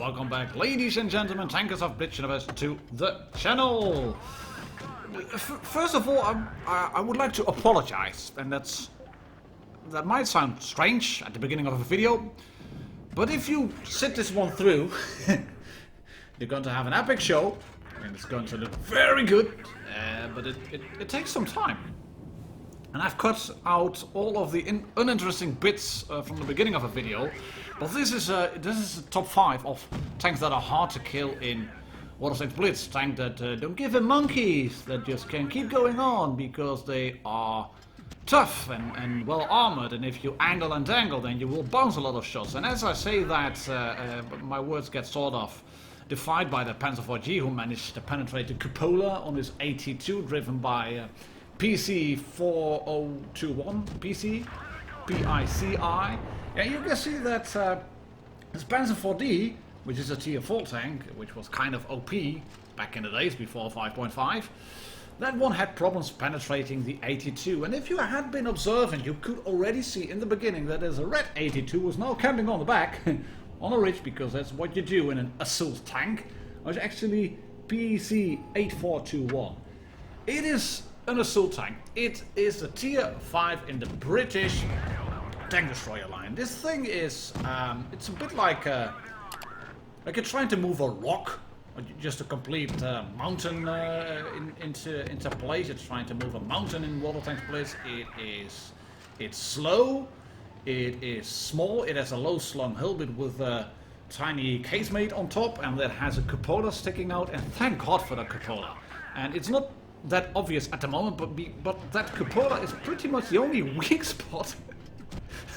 welcome back, ladies and gentlemen, tankers of Blitz Universe, to the channel. First of all, I would like to apologize, and that might sound strange at the beginning of a video, but if you sit this one through, you're going to have an epic show, and it's going to look very good, but it takes some time. And I've cut out all of the uninteresting bits from the beginning of a video. But this is a top 5 of tanks that are hard to kill in World of Tanks Blitz. Tanks that don't give a monkeys, that just can keep going on because they are tough and well armored. And if you angle and dangle, then you will bounce a lot of shots. And as I say that, my words get sort of defied by the Panzer IV-G, who managed to penetrate the cupola on his AT2, driven by PC 4021, PC, PICI. And you can see that this Panzer IV-D, which is a tier 4 tank, which was kind of OP back in the days before 5.5, that one had problems penetrating the AT2. And if you had been observing, you could already see in the beginning that there's a red AT2 was now camping on the back, on a ridge, because that's what you do in an assault tank. It was actually PC 8421. It is an assault tank. It is a tier 5 in the British tank destroyer line. This thing is, it's a bit like you're trying to move a rock, or just a complete mountain into place. It's trying to move a mountain in World of Tanks Blitz. It's slow, it is small, it has a low slung hull bit with a tiny casemate on top, and that has a cupola sticking out, and thank God for the cupola. And it's not that obvious at the moment, but that cupola is pretty much the only weak spot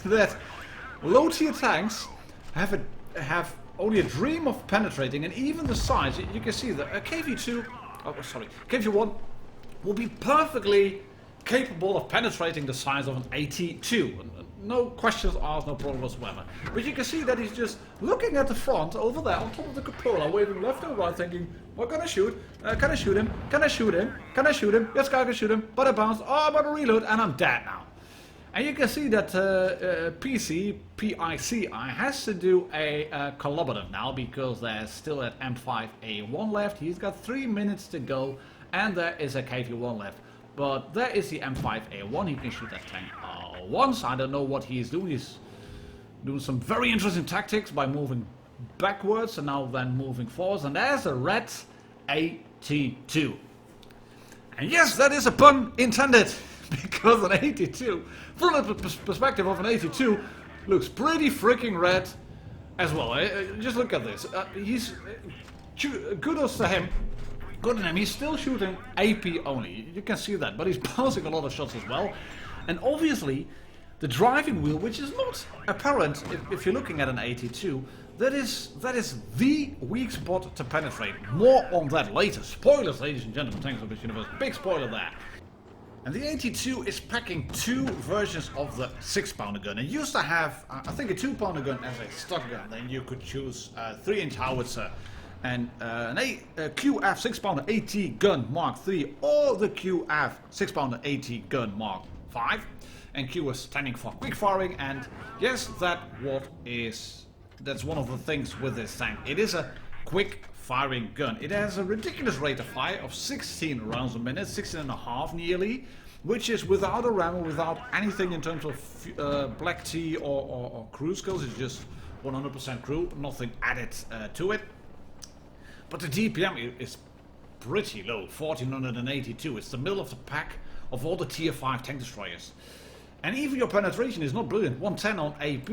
that low tier tanks have only a dream of penetrating. And even the size, you can see that a KV1 will be perfectly capable of penetrating the size of an AT2. No questions asked, no problem whatsoever. But you can see that he's just looking at the front over there on top of the cupola, waving left and right, thinking, what can I shoot? Can I shoot him? Can I shoot him? Can I shoot him? Yes, I can shoot him. But I bounced. Oh, I'm gonna reload, and I'm dead now. And you can see that PC, PICI, has to do a collaborative now, because there's still at M5A1 left. He's got 3 minutes to go, and there is a KV1 left. But there is the M5A1. He can shoot that tank once. I don't know what he's doing. He's doing some very interesting tactics by moving backwards and now then moving forwards. And there's a red AT2. And yes, that is a pun intended, because an AT2, from the perspective of an AT2, looks pretty freaking red as well. Just look at this. Kudos to him. Good on him. He's still shooting AP only. You can see that, but he's bouncing a lot of shots as well. And obviously, the driving wheel, which is not apparent if you're looking at an AT2, that is the weak spot to penetrate. More on that later. Spoilers, ladies and gentlemen. Tanks of Blitz Universe. Big spoiler there. And the AT2 is packing 2 versions of the 6-pounder gun. It used to have, I think, a 2-pounder gun as a stock gun. Then you could choose a 3-inch howitzer and a QF 6-pounder AT gun Mark III, or the QF 6-pounder AT gun Mark V. And Q is standing for quick firing, and yes, that's one of the things with this tank. It is a quick firing gun. It has a ridiculous rate of fire of 16 rounds a minute, 16 and a half nearly, which is without a ram, without anything in terms of black tea or crew skills. It's just 100% crew, nothing added to it. But the DPM is pretty low, 1482. It's the middle of the pack of all the tier 5 tank destroyers. And even your penetration is not brilliant. 110 on AP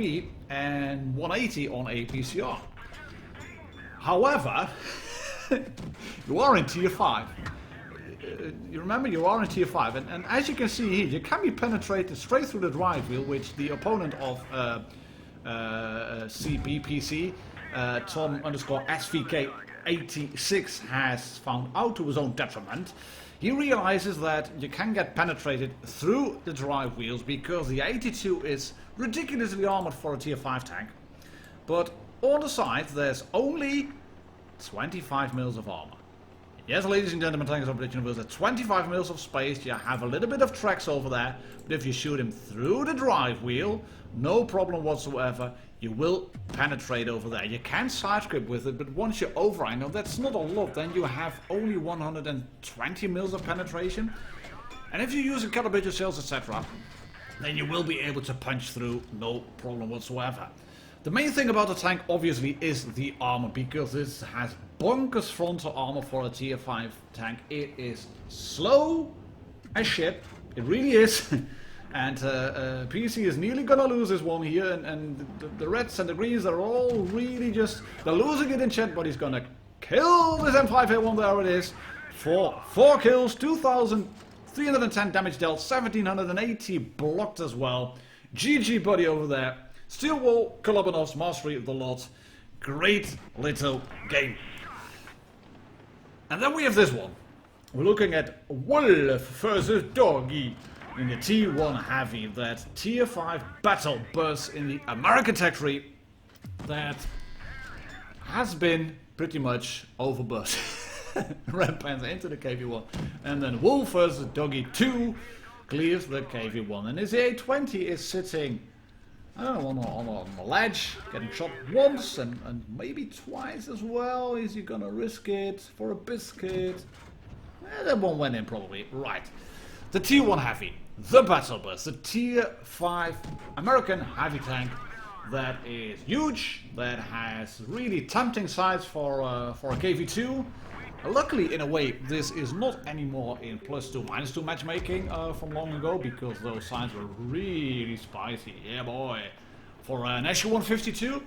and 180 on APCR. However, you are in tier 5. You remember, you are in tier 5. And as you can see here, you can be penetrated straight through the drive wheel, which the opponent of CBPC, Tom_SVK86, has found out to his own detriment. He realizes that you can get penetrated through the drive wheels because the AT2 is ridiculously armored for a tier 5 tank. But on the side, there's only 25 mils of armor. Yes, ladies and gentlemen, tankers of Blitz Universe, at 25 mils of space, you have a little bit of tracks over there, but if you shoot him through the drive wheel, no problem whatsoever, you will penetrate over there. You can side script with it, but once you're over, I know that's not a lot, then you have only 120 mils of penetration. And if you use a calibrated shells, etc., then you will be able to punch through, no problem whatsoever. The main thing about the tank, obviously, is the armor, because this has bonkers frontal armor for a tier 5 tank. It is slow as shit, it really is. And PC is nearly gonna lose this one here, and the reds and the greens are all really just, they're losing it in chat, but he's gonna kill this M5A1, there it is, for 4 kills, 2,310 damage dealt, 1,780 blocked as well. GG buddy over there. Steel Wall, Kolobanov's Mastery of the Lot. Great little game. And then we have this one. We're looking at Wolf versus Doggy in the T1 Heavy, that tier 5 battle bus in the American Tech Tree that has been pretty much overbus. Red Panther into the KV1, and then Wolf versus Doggy 2 clears the KV1, and his A20 is sitting, I don't know, on a ledge, getting shot once and maybe twice as well. Is he gonna risk it for a biscuit? That one went in probably. Right. The T1 Heavy, the battle bus, the tier 5 American heavy tank that is huge, that has really tempting sides for a KV2. Luckily, in a way, this is not anymore in +2, -2 matchmaking from long ago, because those sides were really spicy. Yeah, boy. For an SU-152.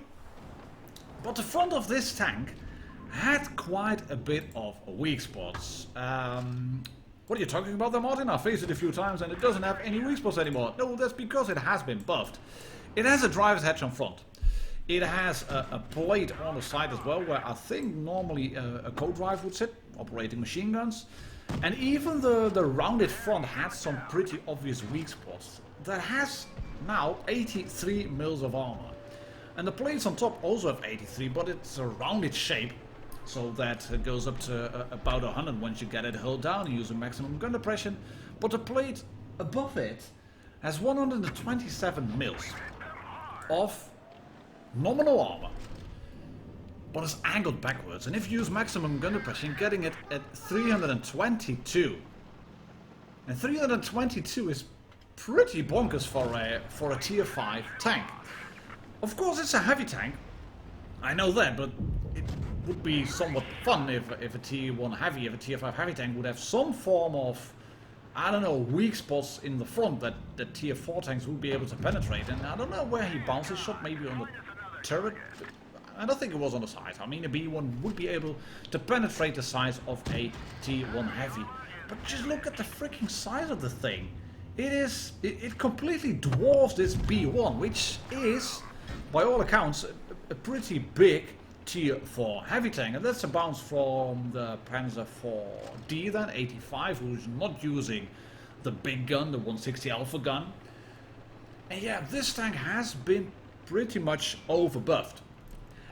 But the front of this tank had quite a bit of weak spots. What are you talking about there, Martin? I've faced it a few times and it doesn't have any weak spots anymore. No, that's because it has been buffed. It has a driver's hatch on front. It has a plate on the side as well, where I think normally a co-drive would sit, operating machine guns. And even the rounded front had some pretty obvious weak spots. That has now 83 mils of armor. And the plates on top also have 83, but it's a rounded shape, so that it goes up to about 100 once you get it held down and use a maximum gun depression. But the plate above it has 127 mils of nominal armor, but it's angled backwards, and if you use maximum gun depression, getting it at 322, and 322 is pretty bonkers for a tier 5 tank. Of course, it's a heavy tank, I know that, but it would be somewhat fun if a tier 1 heavy, if a tier 5 heavy tank would have some form of, I don't know, weak spots in the front that the tier 4 tanks would be able to penetrate. And I don't know where he bounced his shot, maybe on the turret. I don't think it was on the side. I mean, a B1 would be able to penetrate the size of a tier 1 heavy. But just look at the freaking size of the thing. It completely dwarfs this B1, which is, by all accounts, a pretty big tier 4 heavy tank. And that's a bounce from the Panzer IV-D then, 85, who's not using the big gun, the 160 Alpha gun. And yeah, this tank has been pretty much overbuffed.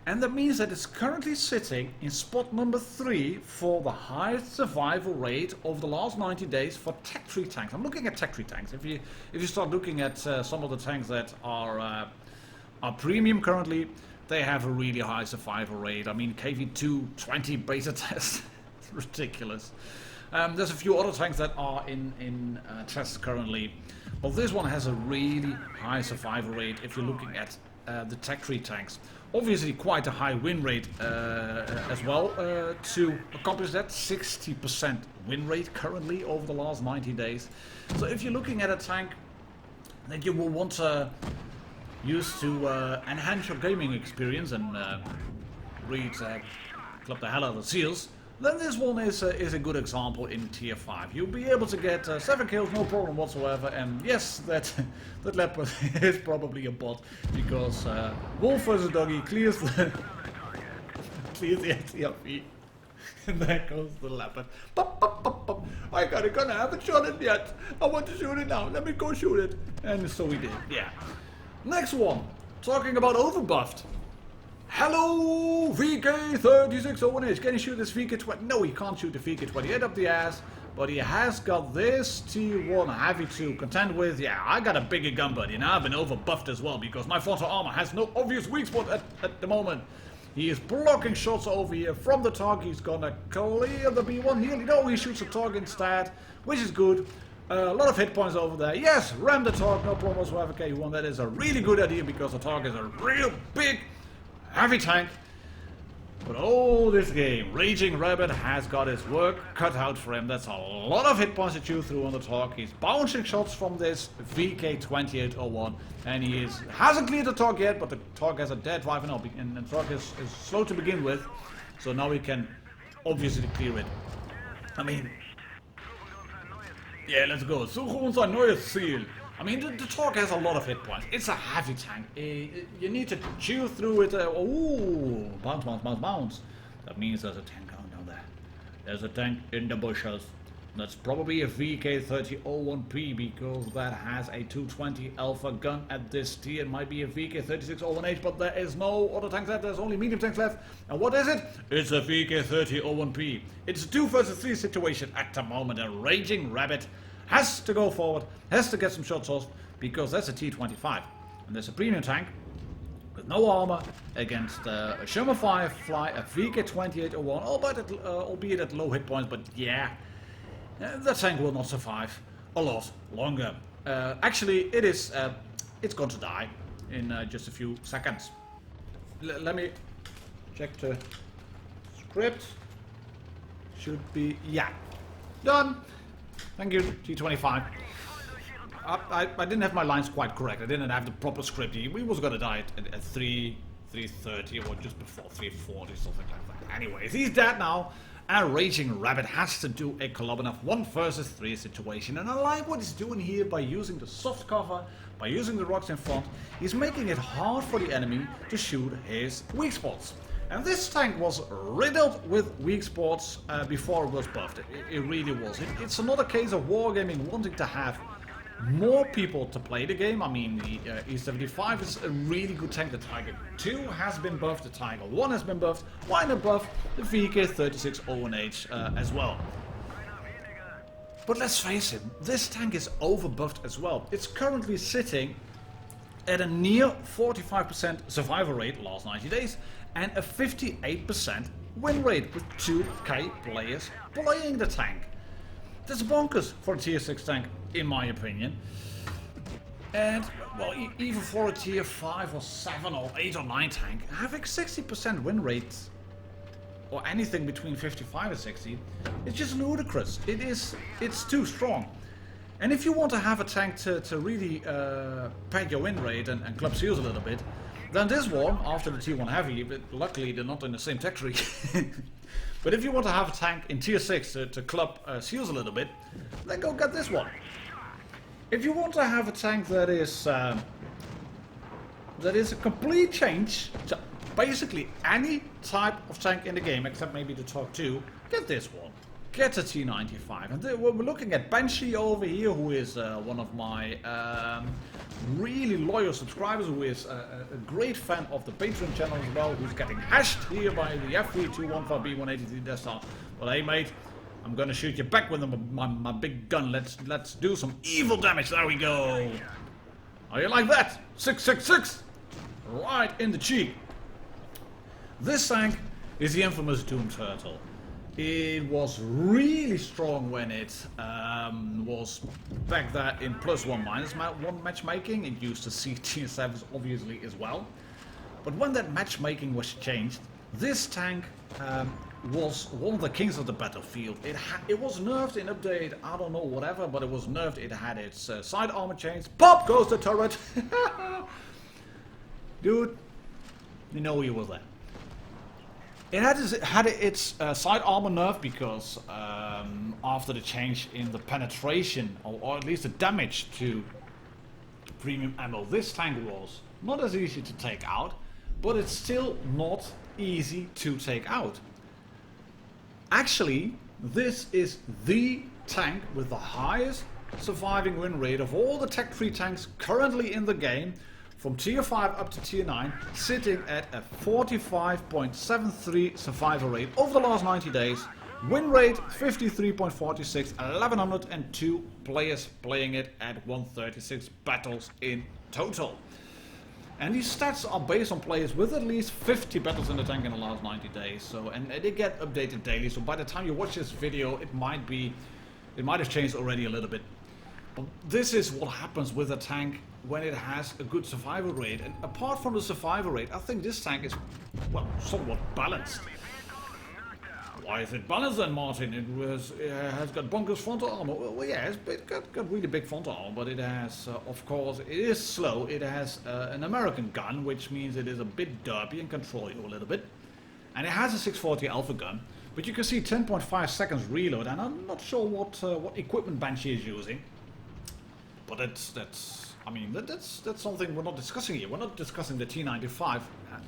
And that means that it's currently sitting in spot number 3 for the highest survival rate over the last 90 days for Tech Tree tanks. I'm looking at Tech Tree tanks. If you start looking at some of the tanks that are premium currently, they have a really high survival rate. I mean, KV2 20 beta test, it's ridiculous. There's a few other tanks that are in tests currently, but this one has a really high survival rate if you're looking at the Tech Tree tanks. Obviously quite a high win rate as well to accomplish that. 60% win rate currently over the last 90 days. So if you're looking at a tank that you will want to use to enhance your gaming experience and club the hell out of the seals, then this one is a good example in tier 5. You'll be able to get 7 kills, no problem whatsoever. And yes, that leopard is probably a bot, because Wolf vs Doggy clears the STRV. And there goes the leopard. Pop, pop, pop, pop. I got a gun, I haven't shot it yet. I want to shoot it now, let me go shoot it. And so we did, yeah. Next one, talking about overbuffed. Hello, VK3601H. Can you shoot this VK20? No, he can't shoot the VK28 up the ass. but he has got this T1 heavy to contend with. Yeah, I got a bigger gun, but you know, I've been overbuffed as well because my frontal armor has no obvious weak spot at the moment. He is blocking shots over here from the target. He's gonna clear the B1 nearly. No, he shoots the target instead, which is good. A lot of hit points over there. Yes, ram the target, no problem whatsoever. K1, that is a really good idea because the target is a real big, heavy tank. But oh, this game, Raging Rabbit has got his work cut out for him. That's a lot of hit points to chew through on the target. He's bouncing shots from this VK2801, and hasn't cleared the target yet, but the target has a dead drive and the target is slow to begin with, so now we can obviously clear it. I mean, yeah, let's go. Suche uns ein neues Ziel. I mean, the Torque has a lot of hit points. It's a heavy tank. You need to chew through it. Ooh, bounce, bounce, bounce, bounce. That means there's a tank down there. There's a tank in the bushes. That's probably a VK3001P because that has a 220 alpha gun at this tier. It might be a VK3601H, but there is no other tanks left. There's only medium tanks left. And what is it? It's a VK3001P. It's a 2 versus 3 situation at the moment. A Raging Rabbit has to go forward, has to get some shots off, because that's a T25. And there's a premium tank with no armor against a Sherman Firefly, a VK2801, albeit at low hit points, but yeah, that tank will not survive a lot longer. Actually, it's going to die in just a few seconds. Let me check the script. Should be, yeah, done. Thank you, T25. I didn't have my lines quite correct. I didn't have the proper script. He was gonna die at 3:30 or just before 3:40, something like that. Anyways, he's dead now. And Raging Rabbit has to do a Kolobinov 1 versus 3 situation. And I like what he's doing here by using the soft cover, by using the rocks in front. He's making it hard for the enemy to shoot his weak spots. And this tank was riddled with weak spots before it was buffed. It really was. It's another case of Wargaming wanting to have more people to play the game. I mean, the E75 is a really good tank. The Tiger 2 has been buffed. The Tiger 1 has been buffed. Why not buff the VK3601H as well? But let's face it, this tank is overbuffed as well. It's currently sitting at a near 45% survival rate last 90 days and a 58% win rate with 2k players playing the tank. That's bonkers for a tier 6 tank, in my opinion. And, well, even for a tier 5 or 7 or 8 or 9 tank, having 60% win rate, or anything between 55 and 60, is just ludicrous. It's too strong. And if you want to have a tank to really pad your win rate and club seals a little bit, then this one, after the T1 Heavy, but luckily they're not in the same tech tree. But if you want to have a tank in tier 6 to club seals a little bit, then go get this one. If you want to have a tank that is a complete change to basically any type of tank in the game, except maybe the Top 2, get this one. Get a T95. And we're looking at Banshee over here, who is one of my really loyal subscribers, who is a great fan of the Patreon channel as well, who's getting hashed here by the F3215B183 Desktop. Well, hey mate, I'm gonna shoot you back with my big gun. Let's do some evil damage. There we go. How you like that? 666, right in the cheek. This tank is the infamous Doom Turtle. It was really strong when it was back there in +1 -1 matchmaking. It used to see tier 7s obviously as well. But when that matchmaking was changed, this tank was one of the kings of the battlefield. It was nerfed in update, I don't know, whatever, but it was nerfed. It had its side armor changed. Pop goes the turret! Dude, you know you were there. It had its side armor nerf because after the change in the penetration, or at least the damage to premium ammo, this tank was not as easy to take out, but it's still not easy to take out. Actually, this is the tank with the highest surviving win rate of all the Tech 3 tanks currently in the game, from tier 5 up to tier 9, sitting at a 45.73 survival rate over the last 90 days Win rate 53.46, 1102 players playing it at 136 battles in total. And these stats are based on players with at least 50 battles in the tank in the last 90 days. So, and they get updated daily. So by the time you watch this video, it might have changed already a little bit. But this is what happens with a tank when it has a good survival rate. And apart from the survival rate, I think this tank is, well, somewhat balanced. Why is it balanced then, Martin? It has got bonkers frontal armor. Well, yeah, it's got really big frontal armor, but it has, of course, it is slow. It has an American gun, which means it is a bit derpy and control you a little bit. And it has a 640 Alpha gun, but you can see 10.5 seconds reload, and I'm not sure what equipment Banshee is using. But that's something we're not discussing here. We're not discussing the T95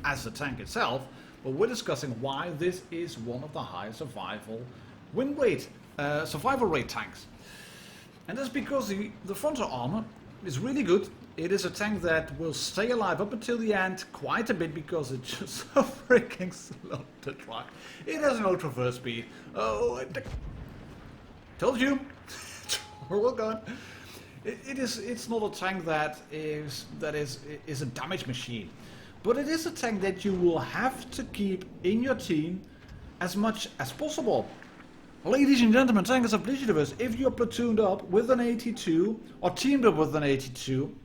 as the tank itself, but we're discussing why this is one of the highest survival survival rate tanks. And that's because the frontal armor is really good. It is a tank that will stay alive up until the end quite a bit because it's just so freaking slow to drive. It has no traverse speed. Oh, told you. Well done. It's not a tank that is a damage machine. But it is a tank that you will have to keep in your team as much as possible. Ladies and gentlemen, tankers of Blitz Universe, if you're platooned up with an 82 or teamed up with an 82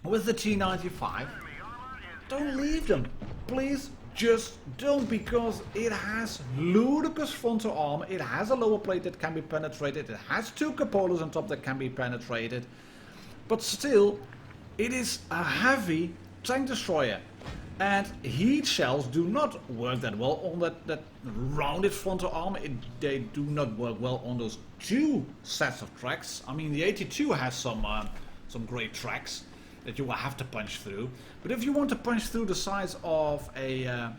with the T95, don't leave them. Please just don't, because it has ludicrous frontal armor, it has a lower plate that can be penetrated, it has two cupolas on top that can be penetrated, but still, it is a heavy tank destroyer. And heat shells do not work that well on that rounded frontal armor. They do not work well on those two sets of tracks. I mean, the 82 has some great tracks that you will have to punch through. But if you want to punch through the size of an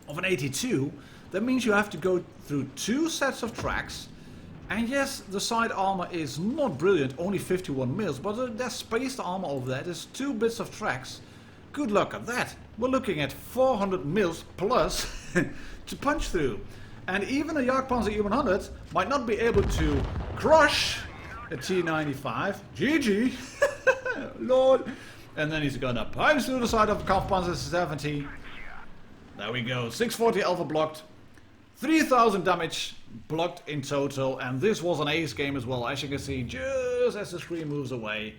82, that means you have to go through two sets of tracks. And yes, the side armor is not brilliant, only 51 mils, but there's spaced armor over there. There's two bits of tracks. Good luck at that. We're looking at 400 mils plus to punch through. And even a Jagdpanzer E100 might not be able to crush a T95. GG. Lord. And then he's gonna punch through the side of a Kampfpanzer 70. There we go. 640 Alpha blocked. 3000 damage blocked in total. And this was an ace game as well, as you can see, just as the screen moves away.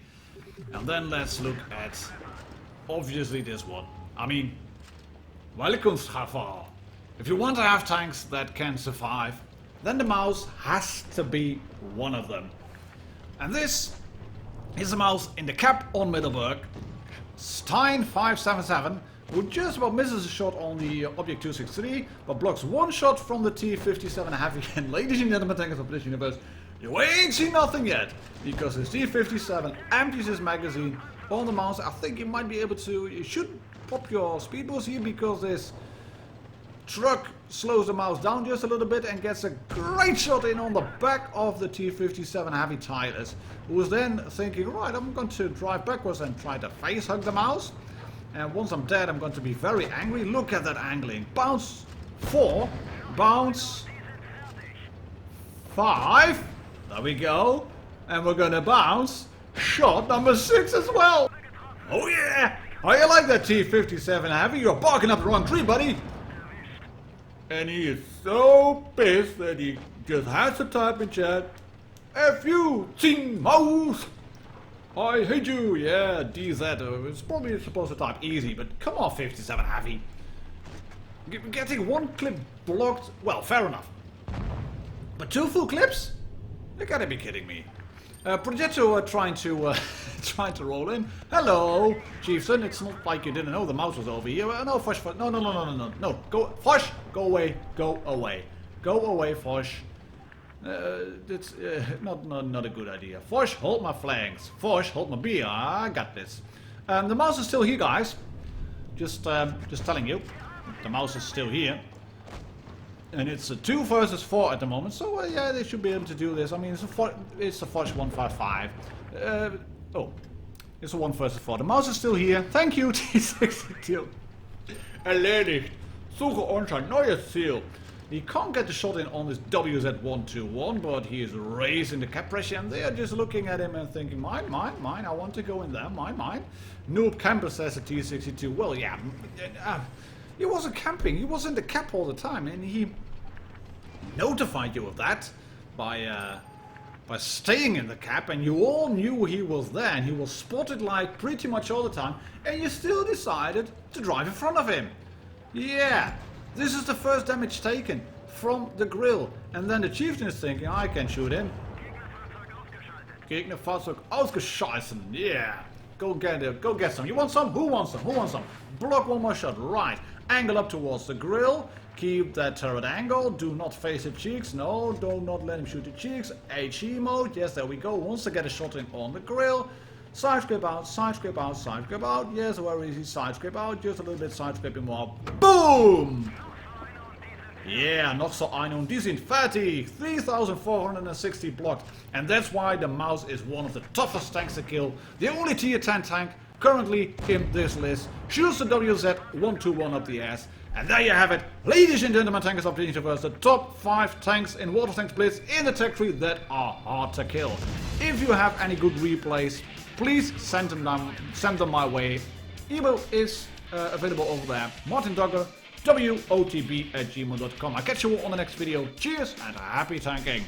And then let's look at obviously this one. I mean, Welkunftsgevaar. If you want to have tanks that can survive, then the mouse has to be one of them. And this is the mouse in the cap on Middelburg. Stein 577, who just about misses a shot on the Object 263, but blocks one shot from the T57 Heavy. And ladies and gentlemen, tankers of Blitz Universe, you ain't seen nothing yet, because his T57 empties his magazine on the mouse. I think you might be able to, you should pop your speed boost here, because this truck slows the mouse down just a little bit and gets a great shot in on the back of the T57 Heavy Tyrus, who was then thinking, right, I'm going to drive backwards and try to face hug the mouse. And once I'm dead, I'm going to be very angry. Look at that angling. Bounce 4, bounce 5. There we go. And we're going to bounce shot number 6 as well. Oh yeah! How you like that T57 Heavy? You're barking up the wrong tree, buddy. And he is so pissed that he just has to type in chat, F you, Team Mouse! I hate you! Yeah, DZ. It's probably supposed to type easy, but come on, 57 Heavy. Getting one clip blocked, well, fair enough. But 2 full clips? You gotta be kidding me. Progetto trying to roll in. Hello, Chieftain. It's not like you didn't know the mouse was over here. No, Fosh. No. Go, Fosh. Go away. Go away. Go away, Fosh. It's not a good idea. Fosh, hold my flanks. Fosh, hold my beer. I got this. The mouse is still here, guys. Just telling you, the mouse is still here. And it's a 2 versus 4 at the moment, so yeah, they should be able to do this. I mean, it's a Foch 155. It's a 1 versus 4. The mouse is still here. Thank you, T62. Erledigt. Suche uns ein neues Ziel. He can't get the shot in on this WZ121, but he is raising the cap pressure, and they are just looking at him and thinking, mine, I want to go in there, mine. Noob Camper says at T62, well, yeah, he wasn't camping, he was in the cap all the time, and he notified you of that by staying in the cap, and you all knew he was there, and he was spotted like pretty much all the time, and you still decided to drive in front of him. Yeah, this is the first damage taken from the grill, and then the chieftain is thinking, I can shoot him. Gegnerfahrzeug ausgescheißen, yeah. Go get it, go get some. You want some? Who wants some? Who wants some? Block one more shot, right. Angle up towards the grill. Keep that turret angle. Do not face the cheeks. No, do not let him shoot the cheeks. HE mode. Yes, there we go. Wants to get a shot in on the grill. Side scrape out, side scrape out, side scrape out. Yes, very easy. Side scrape out. Just a little bit side scraping more. Boom! Yeah, noch so ein und die sind fertig. 3,460 blocked. And that's why the Mouse is one of the toughest tanks to kill. The only tier 10 tank currently in this list. Shoots the WZ121 up the ass. And there you have it. Ladies and gentlemen, tankers of the universe. The top 5 tanks in World of Tanks Blitz in the tech tree that are hard to kill. If you have any good replays, please send them my way. Email is available over there. martindoggerwotb@gmail.com. I'll catch you all on the next video. Cheers and happy tanking.